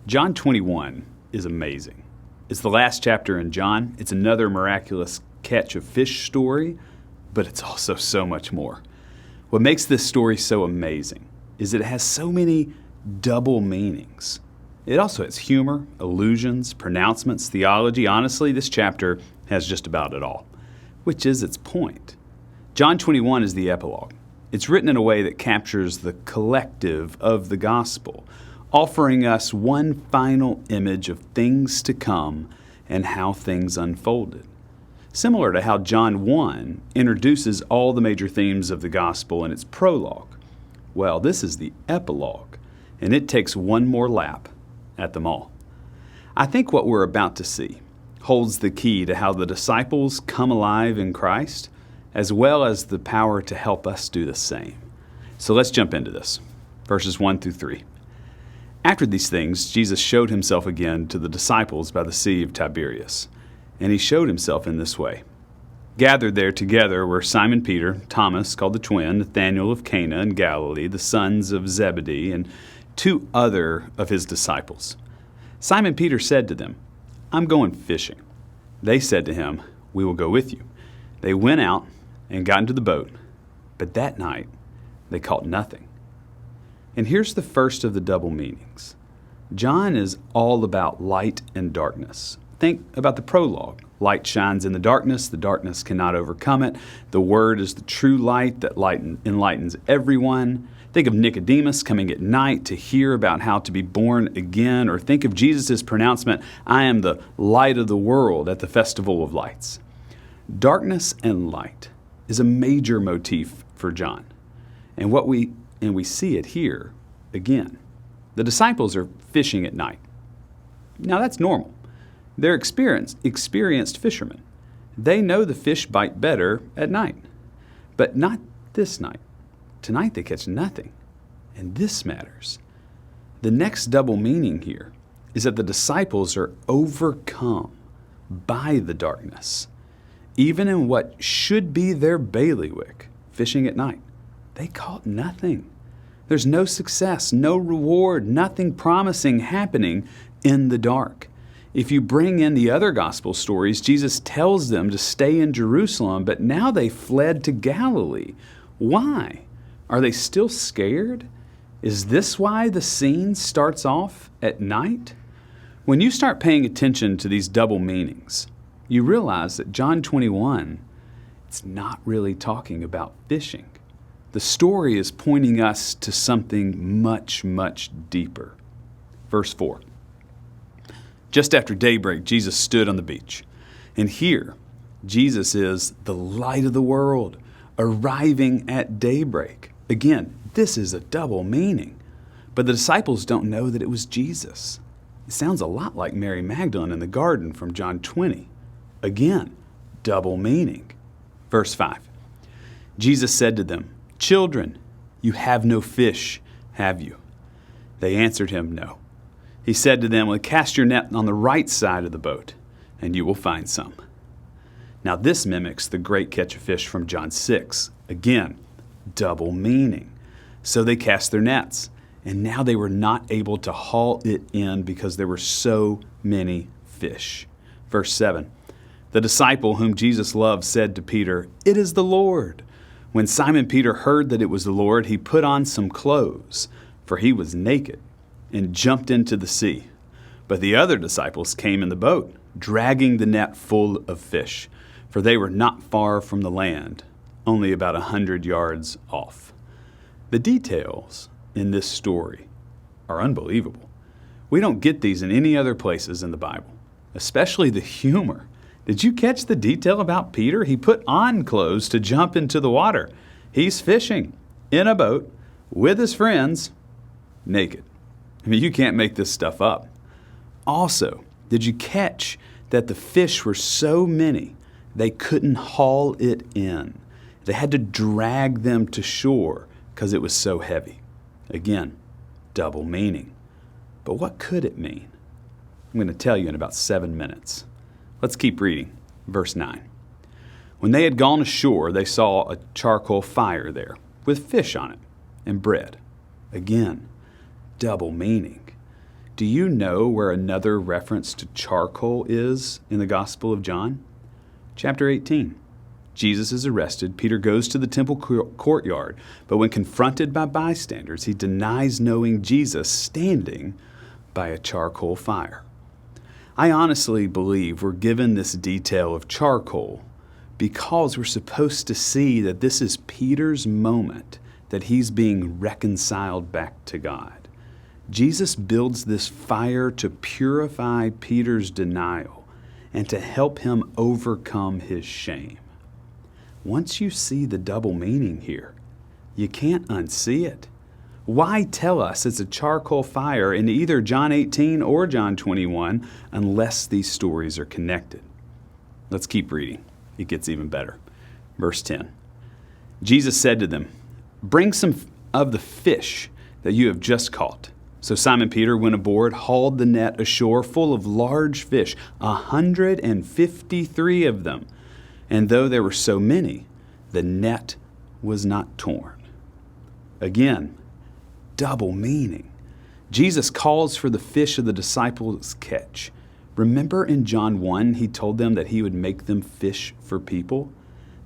John 21 is amazing. It's the last chapter in John. It's another miraculous catch of fish story, but it's also so much more. What makes this story so amazing is it has so many double meanings. It also has humor, allusions, pronouncements, theology. Honestly, this chapter has just about it all, which is its point. John 21 is the epilogue. It's written in a way that captures the collective of the gospel, offering us one final image of things to come and how things unfolded. Similar to how John 1 introduces all the major themes of the gospel in its prologue. Well, this is the epilogue, and it takes one more lap at them all. I think what we're about to see holds the key to how the disciples come alive in Christ, as well as the power to help us do the same. So let's jump into this. Verses 1 through 3. After these things, Jesus showed himself again to the disciples by the Sea of Tiberias. And he showed himself in this way. Gathered there together were Simon Peter, Thomas, called the twin, Nathanael of Cana in Galilee, the sons of Zebedee, and 2 other of his disciples. Simon Peter said to them, "I'm going fishing." They said to him, "We will go with you." They went out and got into the boat, but that night they caught nothing. And here's the first of the double meanings. John is all about light and darkness. Think about the prologue. Light shines in the darkness cannot overcome it. The Word is the true light that enlightens everyone. Think of Nicodemus coming at night to hear about how to be born again, or think of Jesus' pronouncement, "I am the light of the world," at the Festival of Lights. Darkness and light is a major motif for John, and we see it here again. The disciples are fishing at night. Now that's normal. They're experienced fishermen. They know the fish bite better at night. But not this night. Tonight they catch nothing. And this matters. The next double meaning here is that the disciples are overcome by the darkness. Even in what should be their bailiwick, fishing at night, they caught nothing. There's no success, no reward, nothing promising happening in the dark. If you bring in the other gospel stories, Jesus tells them to stay in Jerusalem, but now they fled to Galilee. Why? Are they still scared? Is this why the scene starts off at night? When you start paying attention to these double meanings, you realize that John 21, it's not really talking about fishing. The story is pointing us to something much, much deeper. Verse 4. Just after daybreak, Jesus stood on the beach. And here, Jesus is the light of the world, arriving at daybreak. Again, this is a double meaning. But the disciples don't know that it was Jesus. It sounds a lot like Mary Magdalene in the garden from John 20. Again, double meaning. Verse 5. Jesus said to them, "Children, you have no fish, have you?" They answered him, "No." He said to them, "Well, cast your net on the right side of the boat, and you will find some." Now this mimics the great catch of fish from John 6. Again, double meaning. So they cast their nets, and now they were not able to haul it in because there were so many fish. Verse 7. The disciple whom Jesus loved said to Peter, "It is the Lord." When Simon Peter heard that it was the Lord, he put on some clothes, for he was naked, and jumped into the sea. But the other disciples came in the boat, dragging the net full of fish, for they were not far from the land, only about 100 yards off. The details in this story are unbelievable. We don't get these in any other places in the Bible, especially the humor. Did you catch the detail about Peter? He put on clothes to jump into the water. He's fishing in a boat with his friends, naked. I mean, you can't make this stuff up. Also, did you catch that the fish were so many they couldn't haul it in? They had to drag them to shore because it was so heavy. Again, double meaning. But what could it mean? I'm going to tell you in about 7 minutes. Let's keep reading. Verse 9. When they had gone ashore, they saw a charcoal fire there with fish on it and bread. Again, double meaning. Do Do you know where another reference to charcoal is in the Gospel of John? Chapter 18. Jesus is arrested. Peter goes to the temple courtyard, but when confronted by bystanders, he denies knowing Jesus standing by a charcoal fire. I honestly believe we're given this detail of charcoal because we're supposed to see that this is Peter's moment that he's being reconciled back to God. Jesus builds this fire to purify Peter's denial and to help him overcome his shame. Once you see the double meaning here, you can't unsee it. Why tell us it's a charcoal fire in either John 18 or John 21 unless these stories are connected? Let's keep reading. It gets even better. Verse 10. Jesus said to them, "Bring some of the fish that you have just caught." So Simon Peter went aboard, hauled the net ashore full of large fish, 153 of them. And though there were so many, the net was not torn. Again, double meaning. Jesus calls for the fish of the disciples' catch. Remember in John 1, he told them that he would make them fish for people?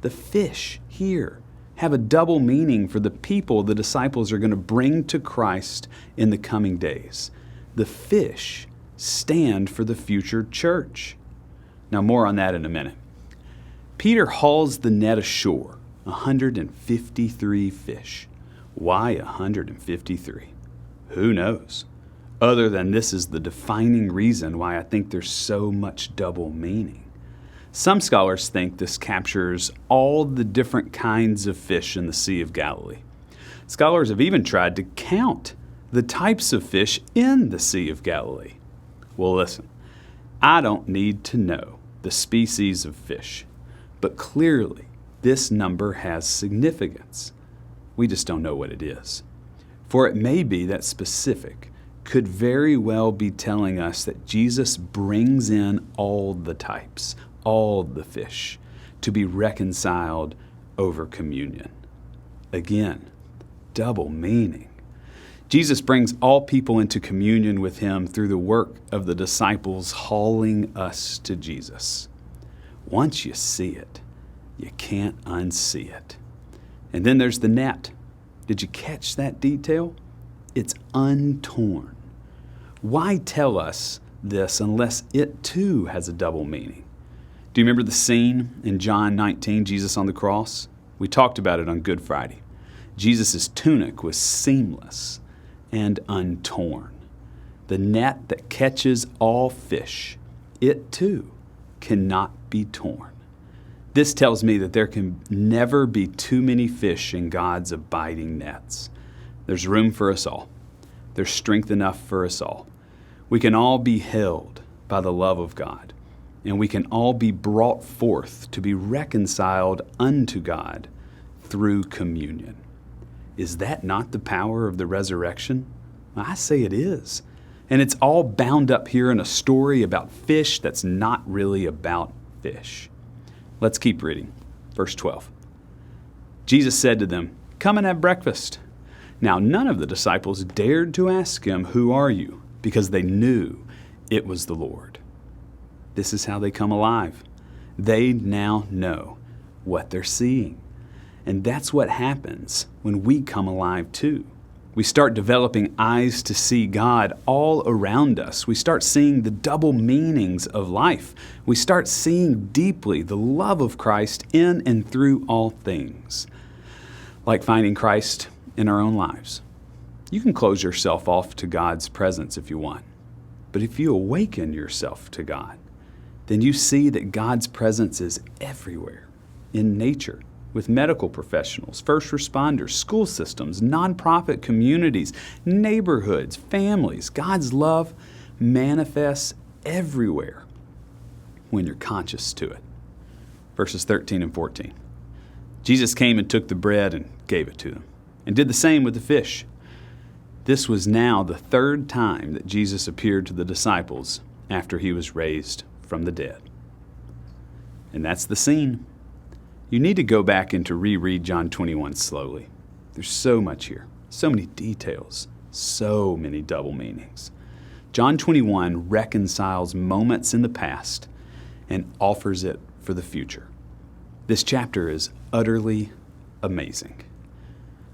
The fish here have a double meaning for the people the disciples are going to bring to Christ in the coming days. The fish stand for the future church. Now, more on that in a minute. Peter hauls the net ashore, 153 fish. Why 153? Who knows? Other than this is the defining reason why I think there's so much double meaning. Some scholars think this captures all the different kinds of fish in the Sea of Galilee. Scholars have even tried to count the types of fish in the Sea of Galilee. Well, listen, I don't need to know the species of fish. But clearly, this number has significance. We just don't know what it is. For it may be that specific could very well be telling us that Jesus brings in all the types, all the fish, to be reconciled over communion. Again, double meaning. Jesus brings all people into communion with him through the work of the disciples hauling us to Jesus. Once you see it, you can't unsee it. And then there's the net. Did you catch that detail? It's untorn. Why tell us this unless it too has a double meaning? Do you remember the scene in John 19, Jesus on the cross? We talked about it on Good Friday. Jesus' tunic was seamless and untorn. The net that catches all fish, it too cannot be torn. This tells me that there can never be too many fish in God's abiding nets. There's room for us all. There's strength enough for us all. We can all be held by the love of God, and we can all be brought forth to be reconciled unto God through communion. Is that not the power of the resurrection? I say it is. And it's all bound up here in a story about fish that's not really about fish. Let's keep reading. Verse 12. Jesus said to them, "Come and have breakfast." Now none of the disciples dared to ask him, "Who are you?" because they knew it was the Lord. This is how they come alive. They now know what they're seeing. And that's what happens when we come alive too. We start developing eyes to see God all around us. We start seeing the double meanings of life. We start seeing deeply the love of Christ in and through all things. Like finding Christ in our own lives. You can close yourself off to God's presence if you want. But if you awaken yourself to God, then you see that God's presence is everywhere in nature. With medical professionals, first responders, school systems, nonprofit communities, neighborhoods, families. God's love manifests everywhere when you're conscious to it. Verses 13 and 14. Jesus came and took the bread and gave it to them, and did the same with the fish. This was now the third time that Jesus appeared to the disciples after he was raised from the dead. And that's the scene. You need to go back and to reread John 21 slowly. There's so much here, so many details, so many double meanings. John 21 reconciles moments in the past and offers it for the future. This chapter is utterly amazing.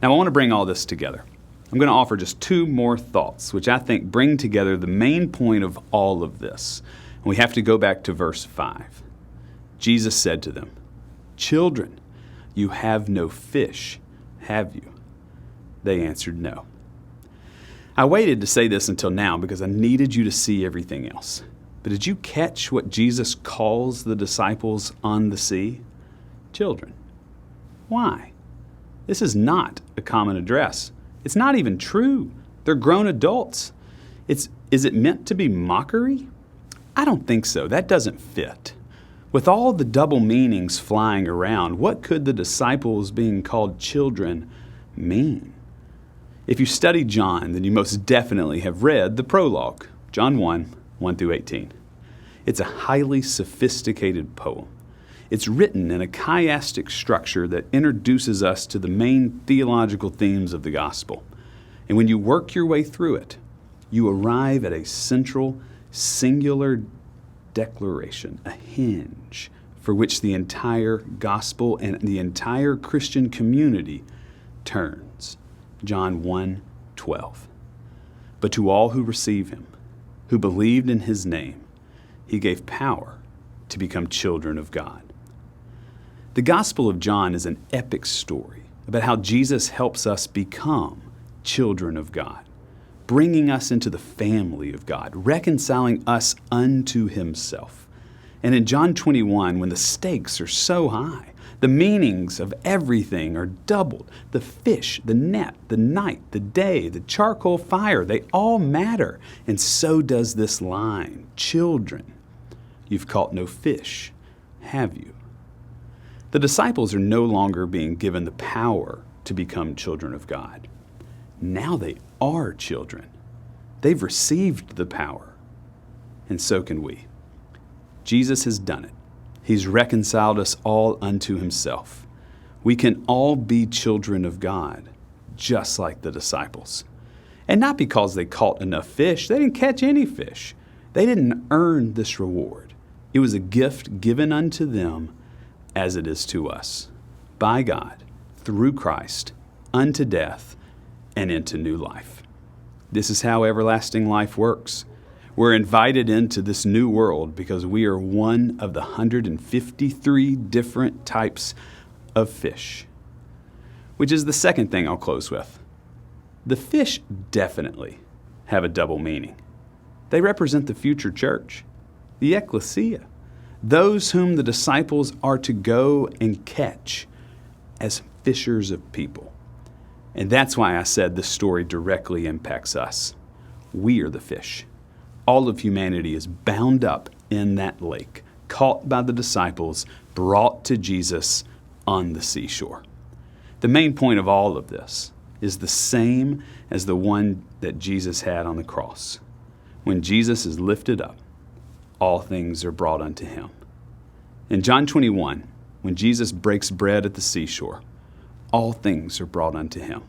Now, I want to bring all this together. I'm going to offer just two more thoughts, which I think bring together the main point of all of this. And we have to go back to verse 5. Jesus said to them, "Children, you have no fish, have you?" They answered, "No." I waited to say this until now because I needed you to see everything else. But did you catch what Jesus calls the disciples on the sea? Children. Why? This is not a common address. It's not even true. They're grown adults. Is it meant to be mockery? I don't think so. That doesn't fit. With all the double meanings flying around, what could the disciples being called children mean? If you study John, then you most definitely have read the prologue, John 1 through 18. It's a highly sophisticated poem. It's written in a chiastic structure that introduces us to the main theological themes of the gospel. And when you work your way through it, you arrive at a central, singular declaration, a hinge for which the entire gospel and the entire Christian community turns. John 1:12. But to all who receive him, who believed in his name, he gave power to become children of God. The Gospel of John is an epic story about how Jesus helps us become children of God, bringing us into the family of God, reconciling us unto himself. And in John 21, when the stakes are so high, the meanings of everything are doubled. The fish, the net, the night, the day, the charcoal fire, they all matter. And so does this line, "Children, you've caught no fish, have you?" The disciples are no longer being given the power to become children of God. Now they are children. They've received the power, and so can we. Jesus has done it. He's reconciled us all unto himself. We can all be children of God, just like the disciples. And not because they caught enough fish. They didn't catch any fish. They didn't earn this reward. It was a gift given unto them as it is to us, by God, through Christ, unto death and into new life. This is how everlasting life works. We're invited into this new world because we are one of the 153 different types of fish, which is the second thing I'll close with. The fish definitely have a double meaning. They represent the future church, the ecclesia, those whom the disciples are to go and catch as fishers of people. And that's why I said this story directly impacts us. We are the fish. All of humanity is bound up in that lake, caught by the disciples, brought to Jesus on the seashore. The main point of all of this is the same as the one that Jesus had on the cross. When Jesus is lifted up, all things are brought unto him. In John 21, when Jesus breaks bread at the seashore, all things are brought unto him.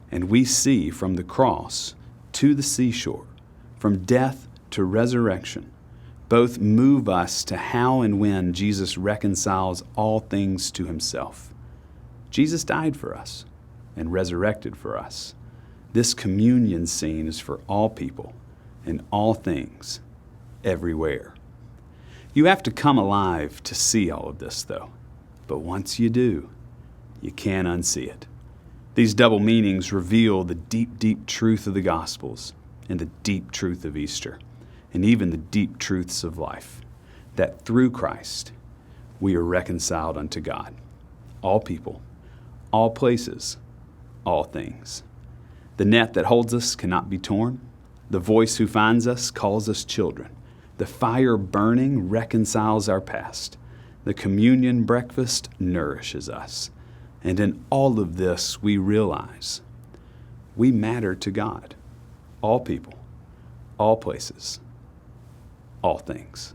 And we see from the cross to the seashore, from death to resurrection, both move us to how and when Jesus reconciles all things to himself. Jesus died for us and resurrected for us. This communion scene is for all people and all things, everywhere. You have to come alive to see all of this, though. But once you do, you can't unsee it. These double meanings reveal the deep, deep truth of the Gospels and the deep truth of Easter, and even the deep truths of life, that through Christ we are reconciled unto God. All people, all places, all things. The net that holds us cannot be torn. The voice who finds us calls us children. The fire burning reconciles our past. The communion breakfast nourishes us. And in all of this, we realize we matter to God. All people, all places, all things.